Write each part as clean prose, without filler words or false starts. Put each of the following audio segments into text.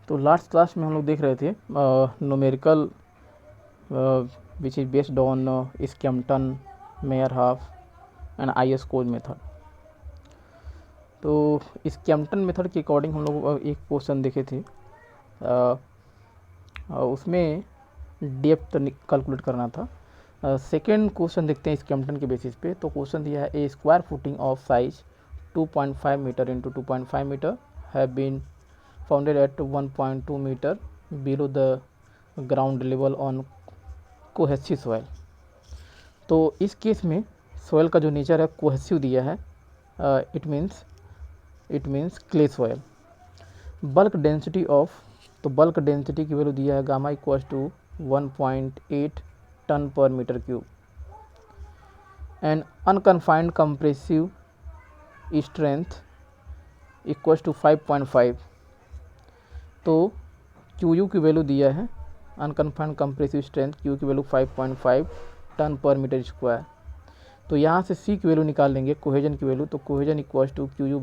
तो last class में हम लोग देख रहे थे numerical which is based on Skempton, Meyerhof and IS code method. तो स्कैम्पटन मेथड के अकॉर्डिंग हम लोग एक क्वेश्चन देखे थे, उसमें डेप्थ कैलकुलेट करना था। सेकेंड क्वेश्चन देखते हैं स्कैम्पटन के बेसिस पे। तो क्वेश्चन दिया है a square footing of size 2.5 metre into 2.5 metre have been founded at 1.2 metre below the ground level on cohesive soil. तो इस केस में सॉइल का जो नेचर है कोहेसिव दिया है, it means clay soil. Bulk density of, तो bulk density की वैल्यू दिया है gamma equals to 1.8 ton per metre cube and unconfined compressive strength equals to 5.5। तो क्यू यू की वैल्यू दिया है, अनकन्फाइंड कंप्रेसिव स्ट्रेंथ क्यू की value 5.5 ton per metre square. तो यहाँ से सी की वैल्यू निकाल लेंगे, कोहेजन की वैल्यू। तो cohesion equals to Q U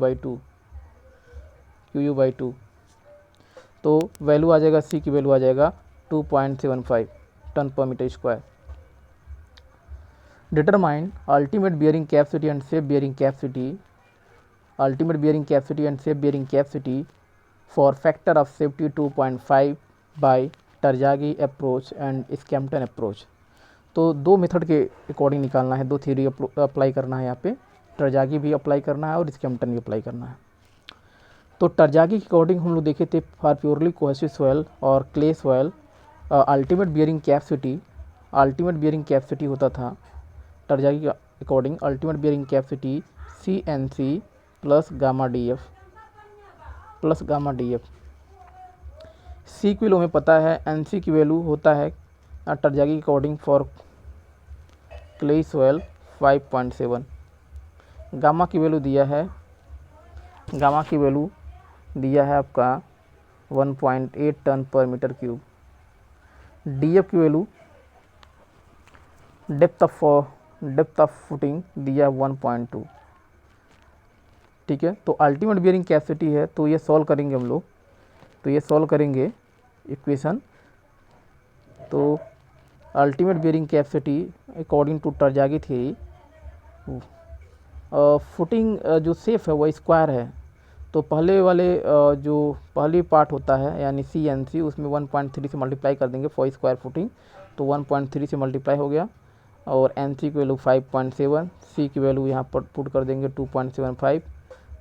by two. तो वैल्यू आ जाएगा, सी की वैल्यू आ जाएगा 2.75 ton per metre square. Determine ultimate bearing capacity and safe bearing capacity, ultimate bearing capacity and safe bearing capacity for factor of safety 2.5 by Terzaghi approach and Skempton approach. तो दो method के according निकालना है, दो theory apply करना है यहाँ पे। टरजागी भी अप्लाई करना है और स्कैम्पटन भी अप्लाई करना है। तो टरजागी के अकॉर्डिंग हम लोग देखे थे फॉर प्योरली कोहेसिव सॉइल और clay soil ultimate bearing capacity होता था टरजागी के according, ultimate bearing capacity CNC plus gamma D F. C की वैल्यू हमें पता है, NC की वैल्यू होता है टरजागी के according for clay soil 5.7। Gamma की वैल्यू दिया है, आपका 1.8 ton per metre cube. DF की वैल्यू, डेप्थ ऑफ फुटिंग दिया 1.2। ठीक है, तो अल्टीमेट बियरिंग कैपेसिटी है, तो ये सॉल्व करेंगे हम लोग। तो ये सॉल्व करेंगे इक्वेशन। तो ultimate bearing capacity according to Terzaghi theory, footing जो सेफ है वो स्क्वायर है। तो पहले वाले जो पहली पार्ट होता है यानी CNC, उसमें 1.3 से मल्टीप्लाई कर देंगे फॉर स्क्वायर फुटिंग, तो 1.3 से मल्टीप्लाई हो गया। और NC की वैल्यू 5.7, सी की वैल्यू यहाँ पर पुट कर देंगे 2.75।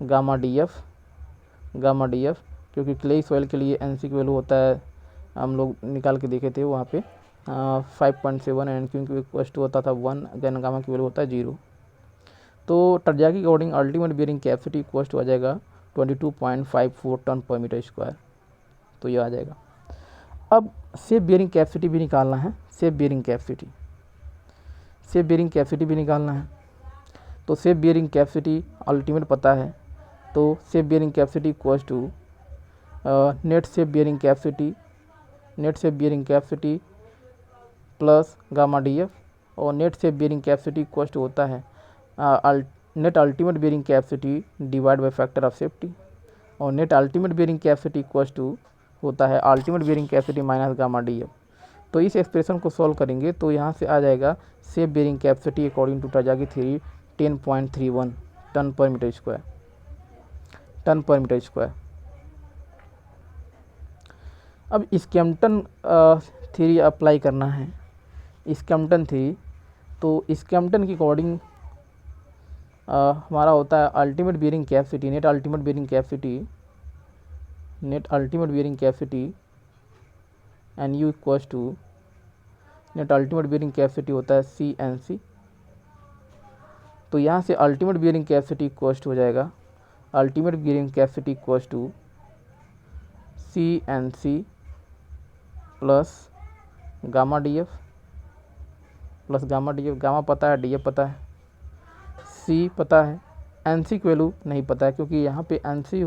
गामा डी एफ, क्योंकि क्ले सॉइल के लिए NC की वैल्यू होता है, हम लोग निकाल के देखे थे वहाँ पे 5.7 एंड क्योंकि इक्वस्ट होता था 1, देन गामा की वैल्यू होता है 0। तो टरजागी के अकॉर्डिंग अल्टीमेट बियरिंग कैपेसिटी इक्वस्ट हो जाएगा 22.54 टन पर मीटर स्क्वायर। तो ये आ जाएगा। अब सेफ बियरिंग कैपेसिटी भी निकालना है, सेफ बियरिंग कैपेसिटी भी निकालना है। तो सेफ बियरिंग कैपेसिटी अल्टीमेट पता है, तो safe bearing capacity equals to net safe bearing capacity plus gamma D F. और net safe bearing capacity equals to होता है net ultimate bearing capacity divide by factor of safety. और net ultimate bearing capacity equals to होता है ultimate bearing capacity minus gamma D F. तो इस expression को solve करेंगे तो यहाँ से आ जाएगा safe bearing capacity according to Terzaghi theory 10.31 ton per metre square. अब स्कैम्पटन थ्योरी अप्लाई करना है, स्कैम्पटन थ्योरी। तो स्कैम्पटन के अकॉर्डिंग हमारा होता है ultimate bearing capacity, net ultimate bearing capacity and U equals to net ultimate bearing capacity होता है CNC। तो यहाँ से अल्टीमेट बियरिंग कैपेसिटी इक्वल्स हो जाएगा, ultimate bearing capacity equals to CNC plus gamma D F, gamma पता है, DF पता है, C पता है, NC की वैल्यू नहीं पता है क्योंकि यहाँ पे NC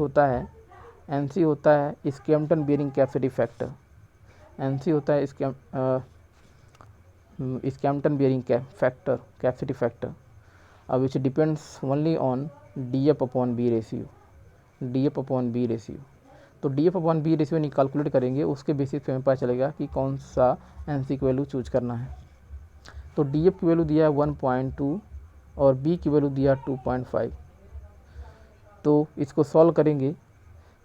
होता है Skempton bearing capacity factor. NC होता है Skempton bearing capacity factor, which depends only on DF upon B ratio. तो D F upon B ratio calculate करेंगे, उसके बेसिस पे हमें पता चलेगा कि कौन सा एन सी की वैल्यू चूज करना है। तो डी एफ की वैल्यू दिया है 1.2 और बी की वैल्यू दिया 2.5। तो इसको सॉल्व करेंगे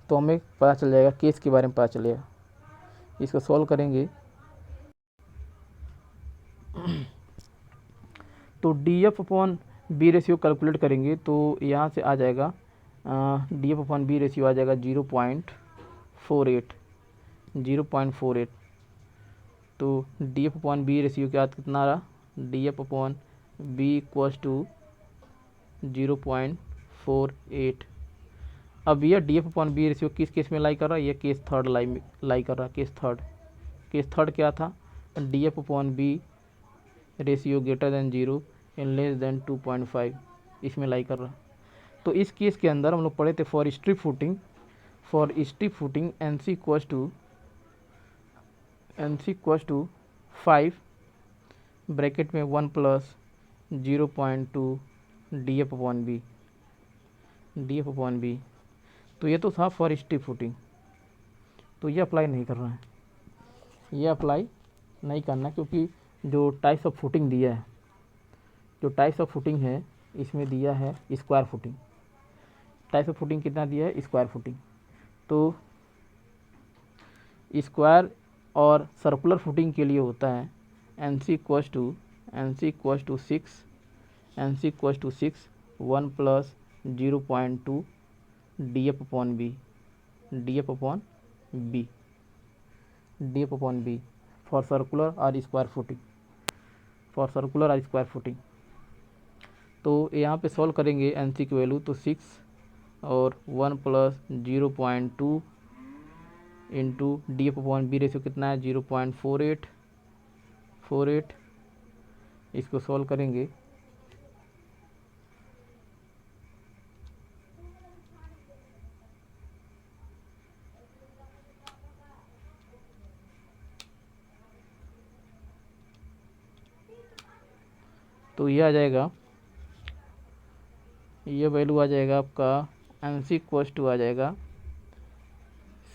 तो हमें पता चल जाएगा, केस के बारे में पता चलेगा। इसको सॉल्व करेंगे तो D F upon B ratio calculate करेंगे तो यहाँ से आ जाएगा D F upon B ratio आ जाएगा 0.48। तो D F upon B ratio क्या कितना रहा, D F upon B equals to 0.48। अब यह D F upon B ratio किस केस में लाई कर रहा है, यह केस थर्ड लाई कर रहा है। केस थर्ड क्या था, D F upon B ratio greater than 0 in less than 2.5, इसमें लाई कर रहा। तो इस केस के अंदर हम लोग पढ़े थे for strip footing N C equals to 5 bracket में 1 plus 0.2 D F upon B. तो ये तो था फॉर स्ट्रिप फुटिंग, तो ये अप्लाई नहीं कर रहा है, ये अप्लाई नहीं करना, क्योंकि जो टाइप्स ऑफ फुटिंग दिया है, इसमें दिया है square footing. Types of footing कितना दिया है, स्क्वायर फुटिंग। तो स्क्वायर और सर्कुलर फुटिंग के लिए होता है N C equals to 6 1 plus 0.2 D F upon B for circular और स्क्वायर फुटिंग। तो यहाँ पे सॉल्व करेंगे एन सी की वैल्यू, तो 6 और 1 plus 0.2 into D F upon B ratio कितना है 0.48। इसको सॉल्व करेंगे तो ये आ जाएगा, ये वैल्यू आ जाएगा आपका एन सी इक्वल्स टू आ जाएगा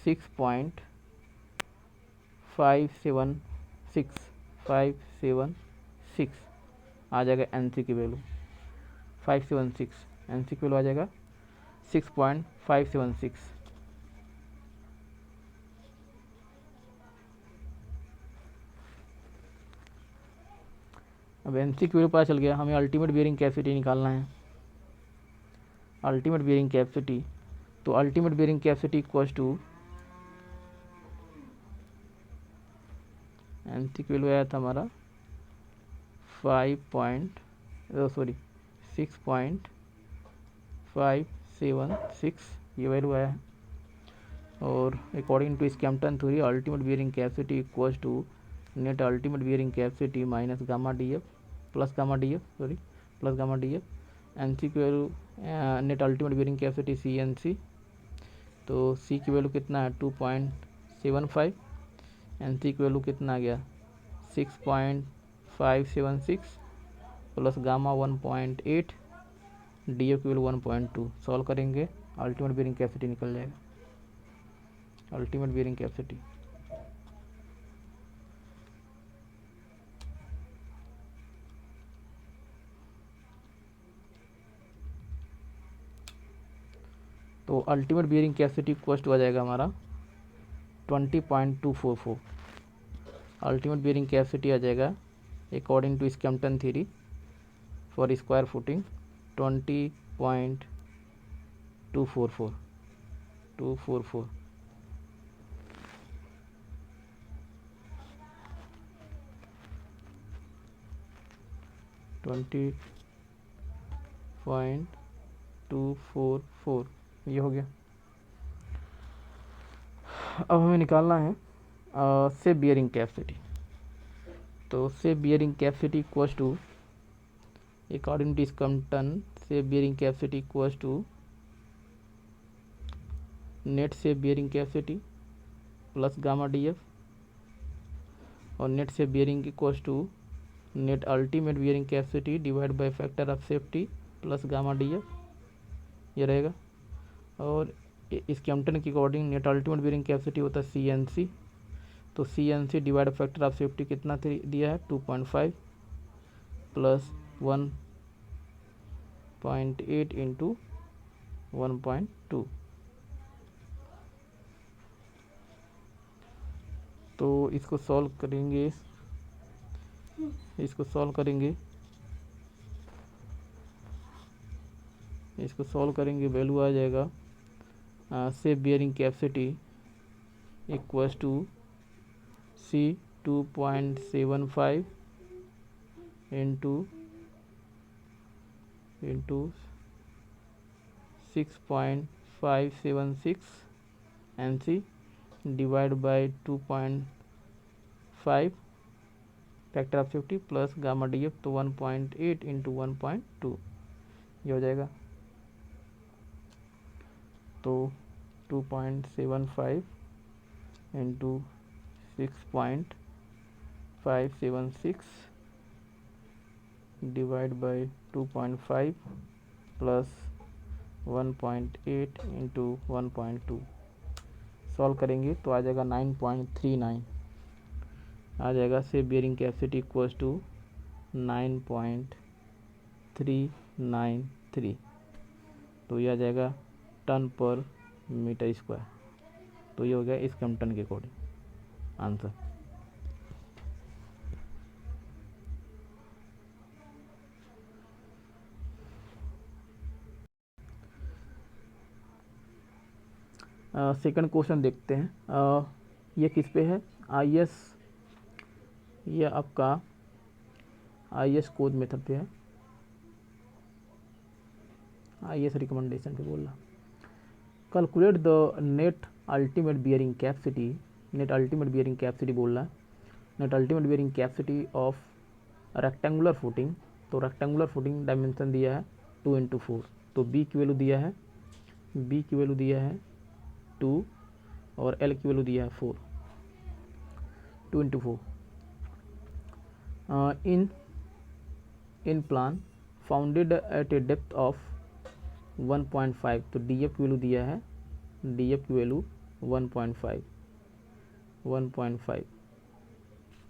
6.576 आ जाएगा एन सी की वैल्यू 576, एन सी की वैल्यू आ जाएगा 6.576। अब एन सी की वैल्यू पता चल गया, हमें अल्टीमेट बियरिंग कैपेसिटी निकालना है। अल्टीमेट बियरिंग कैपेसिटी, तो ultimate bearing capacity equals to N C की वैल्यू आया था हमारा 6.576 ये वैल्यू आया है। और according to Skempton theory ultimate bearing capacity equals to net ultimate bearing capacity minus gamma D F plus gamma D F. N C की value net ultimate bearing capacity C N C, तो C की value कितना है 2.75, N C की value कितना आ गया 6.576 plus gamma 1.8, D F की वैल्यू 1.2। सॉल्व करेंगे अल्टीमेट बियरिंग कैपेसिटी निकल जाएगा, अल्टीमेट बियरिंग कैपेसिटी तो अल्टीमेट बियरिंग कैपेसिटी कॉस्ट आ जाएगा हमारा 20.244। अल्टीमेट बियरिंग कैपेसिटी आ जाएगा according to Skempton theory for square footing 20.244 20.244 ये हो गया। अब हमें निकालना है से बियरिंग कैपेसिटी, तो safe bearing capacity equals to according to Skempton safe bearing capacity equals to net safe bearing capacity plus gamma D F और net safe bearing equals to net ultimate bearing capacity divide by factor of safety plus gamma D F ये रहेगा। और इस Skempton के according net ultimate bearing capacity होता है CNC, तो CNC divide factor of safety कितना दिया है 2.5 प्लस 1.8 इंटू 1.2। तो इसको सॉल्व करेंगे, इसको सॉल्व करेंगे वैल्यू आ जाएगा safe bearing capacity equals to C 2.75 into 6.576 NC divide by 2.5 factor of safety plus gamma DF, तो 1.8 इंटू 1.2 ये हो जाएगा। तो 2.75 into 6.576 divide by 2.5 plus 1.8 into 1.2 solve करेंगे तो आ जाएगा 9.39 आ जाएगा। Safe bearing capacity equals to 9.393, तो ये आ जाएगा टन पर मीटर स्क्वायर। तो ये हो गया इस कैम्पटन के अकॉर्डिंग आंसर। सेकंड क्वेश्चन देखते हैं। ये किस पे है, IS, ये आपका IS कोड मेथड पे है, IS रिकमेंडेशन पे बोल रहा। Calculate the net ultimate bearing capacity, net ultimate bearing capacity बोल रहा है, net ultimate bearing capacity of rectangular footing. तो रेक्टेंगुलर फुटिंग डायमेंशन दिया है 2x4, तो B की वैल्यू दिया है, B की वैल्यू दिया है 2 और L की वैल्यू दिया है 4, 2x4। In plan founded at a depth of 1.5, तो DF की वैल्यू दिया है, DF की value 1.5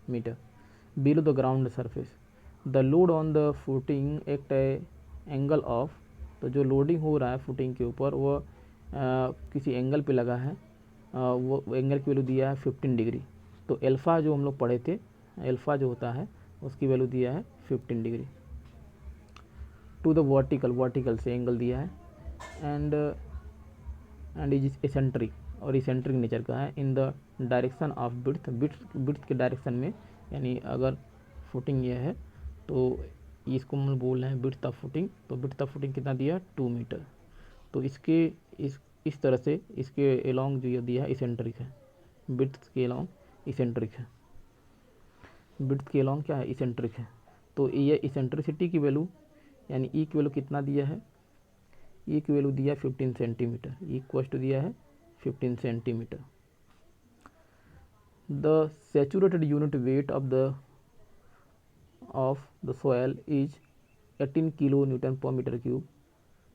metre below the ground surface. The load on the footing act angle of, तो जो लोडिंग हो रहा है फुटिंग के ऊपर वो किसी एंगल पे लगा है, वो एंगल की वैल्यू दिया है 15 डिग्री। तो अल्फ़ा जो हम लोग पढ़े थे, अल्फ़ा जो होता है उसकी वैल्यू दिया है 15 डिग्री। टू द वर्टिकल से एंगल दिया है, एंड इज एसेंट्रिक, और इसेंट्रिक नेचर का है। In the direction of width के डायरेक्शन में, यानी अगर फुटिंग ये है तो इसको हम बोल रहे हैं बिड्थ ऑफ फुटिंग, तो बिड्थ ऑफ फुटिंग कितना दिया 2 मीटर। तो इसके इस तरह से इसके एलोंग जो ये दिया है इसेंट्रिक है, बिड्थ के एलोंग इसेंट्रिक है, बिड्थ के एलोंग क्या है इसेंट्रिक है। तो ये इसेंट्रिसिटी की वैल्यू यानी ई की वैल्यू कितना दिया है, ई की वैल्यू दिया है 15 सेंटीमीटर, ई कोस्ट दिया है 15 centimetre. The saturated unit weight of the soil is 18 kilo newton per metre cube.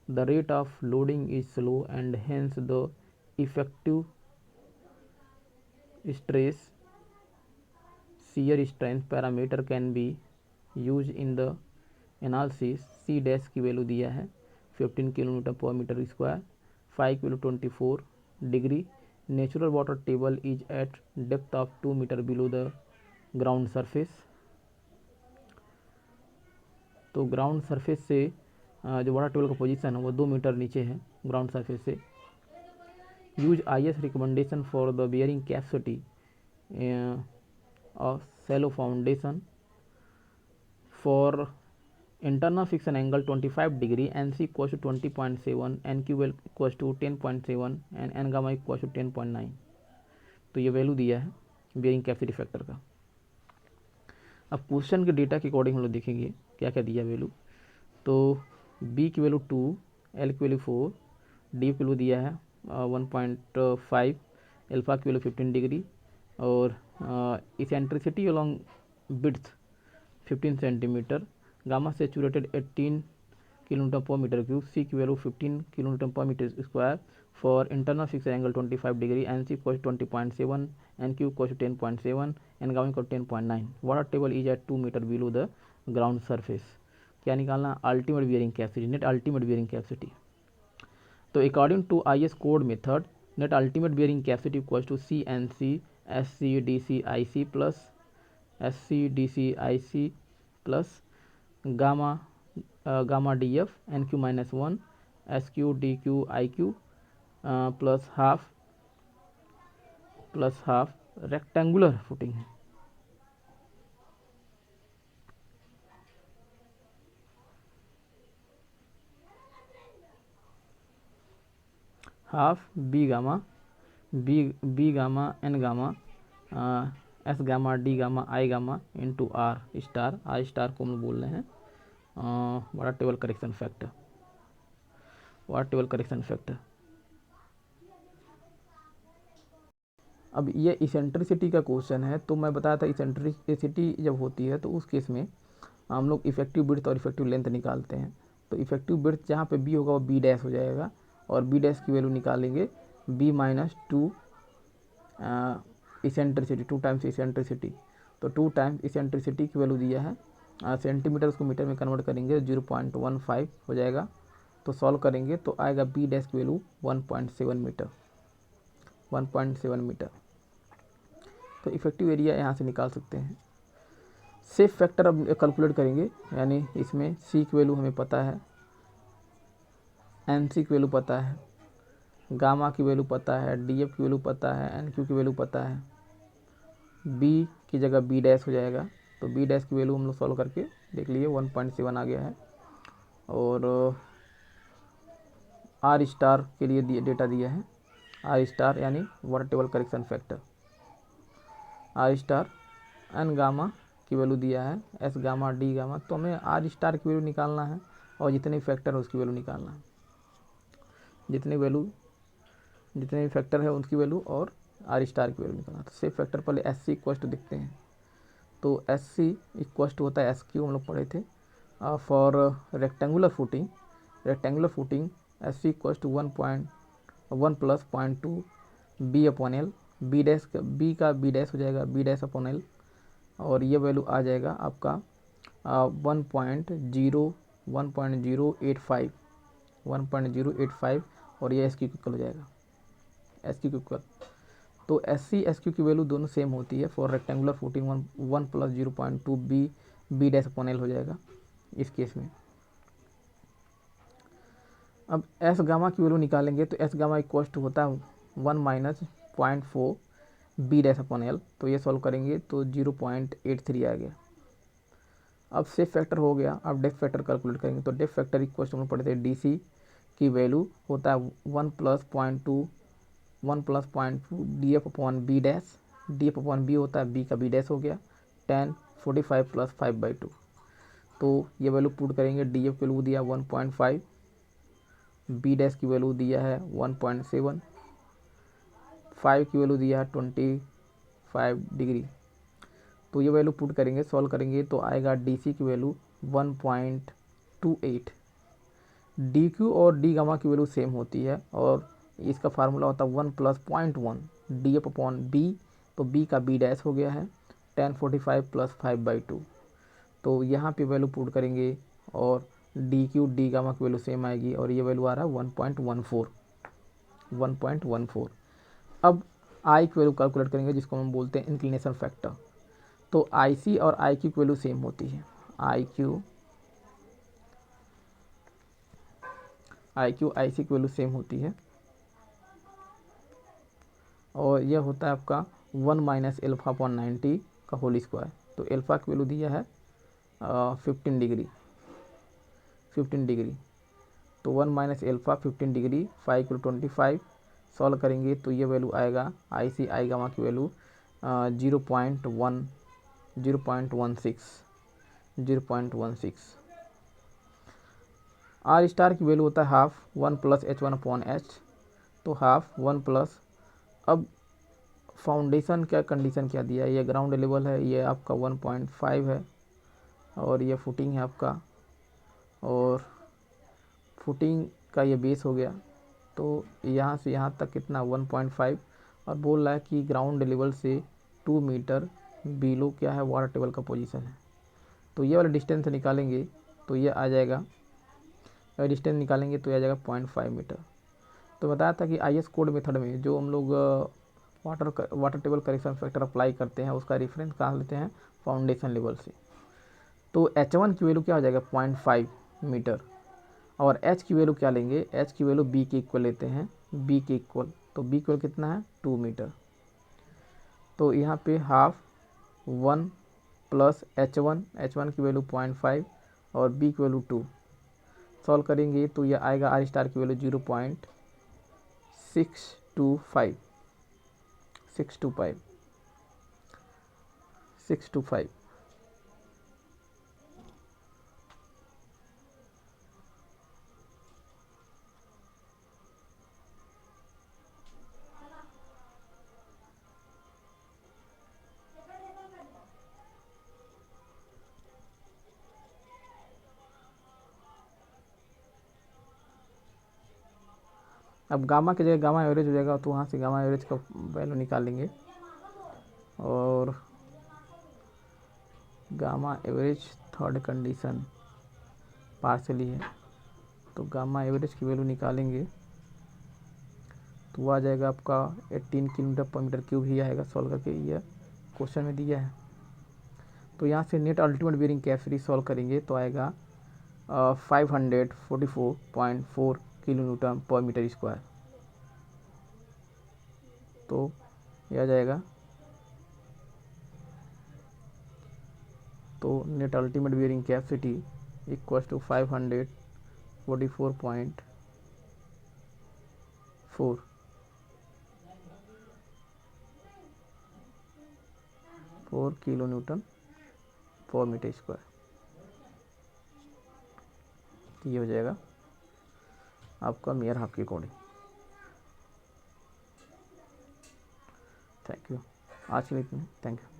The rate of loading is slow and hence the effective stress shear strength parameter can be use in the analysis. C dash की value दिया है 15 kilo newton per metre square, 5 kilo 24 degree. Natural water table is at depth of 2 metre below the ground surface. तो ground surface से जो water table का position है वो 2 metre नीचे है ग्राउंड सरफेस से। Use IS recommendation for the bearing capacity of shallow foundation for internal friction angle 25 degree, NC equals to 20.7, NQ equals to 10.7 and N gamma equals to 10.9। तो ये value दिया है bearing capacity factor का। अब question के data के according हम लोग देखेंगे क्या क्या दिया वैल्यू। तो B की वैल्यू 2, L की वैल्यू 4, D की वैल्यू दिया है 1.5, अल्फा की वैल्यू 15 डिग्री और eccentricity along width 15 centimetre, gamma saturated 18 kilonewton per meter cube, C की value 15 kilonewton per meter square for internal fixed angle 25 degree, and C equals 20.7, and Q equals 10.7, and gamma equals 10.9. Water table is at 2 meter below the ground surface. क्या निकालना? Ultimate bearing capacity, net ultimate bearing capacity. तो according to IS code method, net ultimate bearing capacity equals to CNC SCDCIC plus SCDCIC plus gamma gamma DF NQ माइनस 1 SQ DQ IQ plus half rectangular footing है. Half B gamma N gamma S gamma D gamma I gamma into R star को हम बोल रहे हैं water table correction factor. अब ये eccentricity का क्वेश्चन है, तो मैं बताया था इसेंट्रिसिटी जब होती है तो उस केस में हम लोग इफेक्टिव विड्थ और इफेक्टिव लेंथ निकालते हैं. तो इफेक्टिव विड्थ जहाँ पे बी होगा वो बी डैश हो जाएगा, और बी डैश की वैल्यू निकालेंगे B minus 2 eccentricity, 2 times eccentricity. तो 2 टाइम्स इसेंट्रिसिटी की वैल्यू दिया है सेंटीमीटर, उसको मीटर में कन्वर्ट करेंगे 0.15 हो जाएगा. तो सॉल्व करेंगे तो आएगा बी डैश की वैल्यू 1.7 मीटर. तो इफेक्टिव एरिया यहाँ से निकाल सकते हैं. सेफ फैक्टर अब कैलकुलेट करेंगे, यानी इसमें सी की वैल्यू हमें पता है, एन सी की वैल्यू पता है, गामा की वैल्यू पता है, डी एफ की वैल्यू पता है, एन क्यू की वैल्यू पता है. बी की जगह बी डैश हो जाएगा. तो बी डैश की वैल्यू हम लोग सॉल्व करके देख लिए 1.7 आ गया है. और आर स्टार के लिए डेटा दिया है, आर स्टार यानी water table correction factor. R star N gamma की वैल्यू दिया है, एस गामा डी गामा. तो हमें आर स्टार की वैल्यू निकालना है और जितने फैक्टर है उसकी वैल्यू निकालना है, जितने भी फैक्टर है उनकी वैल्यू और आर स्टार की वैल्यू निकालना. तो सेफ फैक्टर पहले एस सी इक्वस्ट देखते हैं. तो एस सी इक्वस्ट होता है एस क्यू, हम लोग पढ़े थे for rectangular footing S C इक्वस्ट 1.1 plus 0.2 B upon L. B dash का बी डैश हो जाएगा बी डैश अपॉन एल, और ये वैल्यू आ जाएगा आपका 1.085 और ये एस क्यू इक्वल हो जाएगा एस क्यू इक्वल. तो एस सी एस क्यू की वैल्यू दोनों सेम होती है for rectangular footing 1 plus 0.2 B dash upon L हो जाएगा इस केस में. अब एस गामा की वैल्यू निकालेंगे तो एस गामा इक्वस्ट होता है 1 minus 0.4 B dash upon L. तो ये सॉल्व करेंगे तो 0.83 आ गया. अब सेफ फैक्टर हो गया. अब डेप्थ फैक्टर कैलकुलेट करेंगे तो डेप्थ फैक्टर इक्वस्ट हम लोग पढ़ते हैं डी सी की वैल्यू होता है 1 plus 0.2 D F upon B dash. D F upon B होता है बी का बी डैश हो गया 1045 प्लस 5/2. तो ये वैल्यू पुट करेंगे. डी एफ की वैल्यू दिया 1.5, बी डैश की वैल्यू दिया है 1.7, 5 की वैल्यू दिया है 25 डिग्री. तो ये वैल्यू पुट करेंगे, सॉल्व करेंगे तो आएगा डी सी की वैल्यू 1.28. डी क्यू और डी गामा की वैल्यू सेम होती है और इसका फार्मूला होता है 1 plus 0.1 D F upon B. तो बी का बी डैश हो गया है 1045 प्लस 5/2. तो यहाँ पे वैल्यू पुट करेंगे और डी क्यू डी गामा की वैल्यू सेम आएगी और ये वैल्यू आ रहा है 1.14. अब आई की वैल्यू कैलकुलेट करेंगे जिसको हम बोलते हैं इंक्लिनेशन फैक्टर. तो आई सी और आई क्यू की वैल्यू सेम होती है. आई क्यू आई सी की वैल्यू सेम होती है और यह होता है आपका 1 माइनस एल्फा अपॉन 90 का होल स्क्वायर. तो एल्फा की वैल्यू दिया है 15 डिग्री. तो 1 माइनस एल्फा 15 डिग्री 5 को 25 सॉल्व करेंगे तो ये वैल्यू आएगा आई सी आई गामा की वैल्यू 0.16. आर स्टार की वैल्यू होता है half 1 plus H1 upon H. तो हाफ 1 प्लस. अब फाउंडेशन क्या कंडीशन क्या दिया है, ये ग्राउंड लेवल है, ये आपका 1.5 है और ये फुटिंग है आपका, और फुटिंग का ये बेस हो गया, तो यहाँ से यहाँ तक कितना 1.5, और बोल रहा है कि ग्राउंड लेवल से 2 मीटर बिलो क्या है वाटर टेबल का पोजीशन है। तो ये वाला डिस्टेंस निकालेंगे तो ये आ जाएगा, डिस्टेंस निकालेंगे तो ये आ जाएगा 0.5 मीटर। तो बताया था कि IS कोड मेथड में जो हम लोग water table correction factor apply करते हैं उसका रेफरेंस कहाँ लेते हैं, फाउंडेशन लेवल से। तो H1 की वैल्यू क्या हो जाएगा 0.5 मीटर, और H की वैल्यू क्या लेंगे, H की वैल्यू B के इक्वल लेते हैं, B के इक्वल, तो B इक्वल कितना है 2 मीटर। तो यहाँ पे हाफ 1 प्लस H1 की वैल्यू 0.5 और B की वैल्यू 2, सॉल्व करेंगे तो यह आएगा R स्टार की वैल्यू 625। अब गामा की जगह गामा एवरेज हो जाएगा, तो वहाँ से गामा एवरेज का वैल्यू निकालेंगे, और gamma average third condition partially है, तो गामा एवरेज की वैल्यू निकालेंगे तो वो आ जाएगा आपका 18 किलोमीटर पर मीटर क्यूब ही आएगा, सॉल्व करके ये क्वेश्चन में दिया है। तो यहाँ से net ultimate bearing capacity solve करेंगे तो आएगा 544.4 kilo newton per metre square. तो यह आ जाएगा, तो net ultimate bearing capacity equals to 544.4 kilo newton per metre square. ये हो जाएगा आपका मेयर हाफ के अकॉर्डिंग। थैंक यू, आज के लिए इतना, थैंक यू।